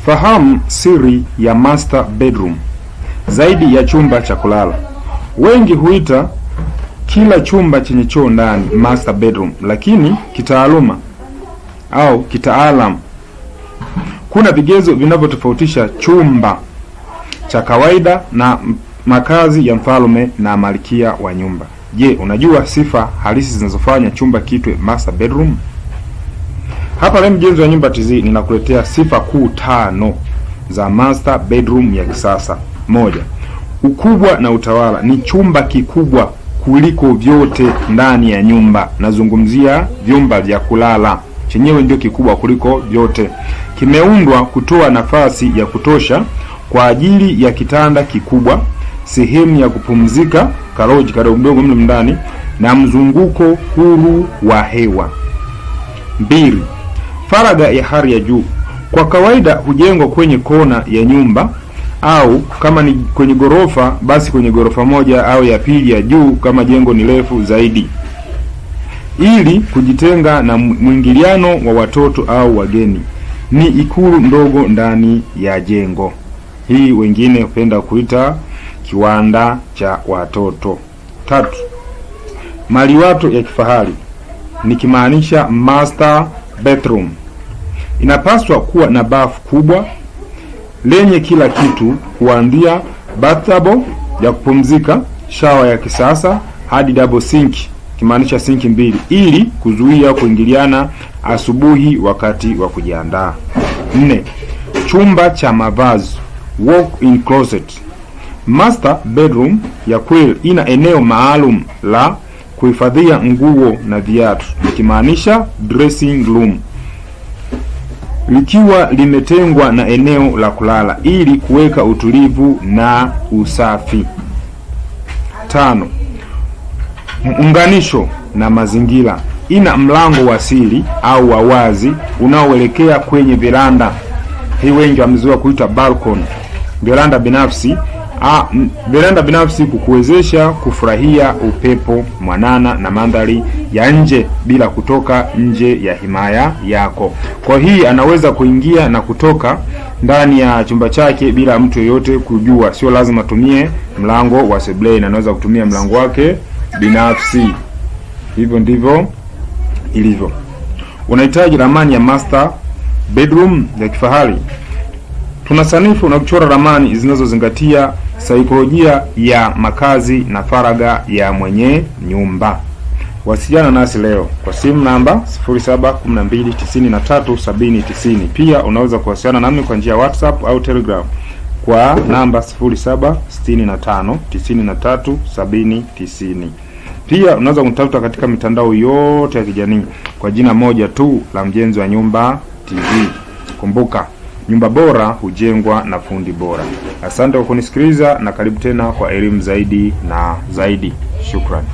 Fahamu siri ya master bedroom. Zaidi ya chumba cha kulala. Wengi huita kila chumba chenye choo ndani master bedroom, lakini kitaaluma au kitaalam kuna vigezo vinavyotofautisha chumba cha kawaida na makazi ya mfalme na malkia wa nyumba. Je, unajua sifa halisi zinazofanya chumba kitwe master bedroom? Hapa leo Mjenzi wa Nyumba TZ ninakuletea sifa kuu 5 za master bedroom ya kisasa. 1. Ukubwa na utawala. Ni chumba kikubwa kuliko vyote ndani ya nyumba. Nazungumzia vyumba vya kulala. Chenyewe ndio kikubwa kuliko vyote. Kimeundwa kutoa nafasi ya kutosha kwa ajili ya kitanda kikubwa, sehemu ya kupumzika, karoji kadogo mle ndani, na mzunguko huru wa hewa. 2. Faragha ya hali ya juu. Kwa kawaida hujengwa kwenye kona ya nyumba, au kama ni kwenye gorofa basi kwenye gorofa moja au ya pili ya juu kama jengo ni refu zaidi, ili kujitenga na mwingiliano wa watoto au wageni. Ni ikulu ndogo ndani ya jengo. Hii wengine hupenda kuita kiwanda cha watoto. 3. Maliwato ya kifahari, nikimaanisha master bedroom. Inapaswa kuwa na bafu kubwa lenye kila kitu, kuanzia bathtub ya kupumzika, shower ya kisasa hadi double sink, kimaanisha sink 2, ili kuzuia kuingiliana asubuhi wakati wa kujiandaa. 4. Chumba cha mavazi, walk-in closet. Master bedroom ya kweli ina eneo maalum la kuhifadhia nguo na viatu, ikimaanisha dressing room, likiwa limetengwa na eneo la kulala ili kuweka utulivu na usafi. 5. Muunganisho na mazingira. Ina mlango wa siri au wa wazi unaoelekea kwenye veranda. Hii wengi wamezoea kuita balcony. Veranda binafsi kukuwezesha kufurahia upepo mwanana na mandhari ya nje bila kutoka nje ya himaya yako. Kwa hii anaweza kuingia na kutoka ndani ya chumba chake bila mtu yeyote kujua. Sio lazima tumie mlango wa sebuleni, anaweza kutumia mlango wake binafsi. Hivyo ndivyo ilivyo. Unahitaji ramani ya master bedroom ya kifahari. Tunasanifu na kuchora ramani zinazozingatia saikolojia ya makazi na faragha ya mwenye nyumba. Wasiliana nasi leo kwa simu namba 0712937090. Pia unaweza kuwasiliana nami kwa njia ya WhatsApp au Telegram kwa namba 0765937090. Pia unaweza kunitafuta katika mitandao yote ya kijamii kwa jina moja tu la Mjenzi wa Nyumba TV. Kumbuka, nyumba bora hujengwa na fundi bora. Asante kwa kunisikiliza na karibu tena kwa elimu zaidi na zaidi. Shukrani.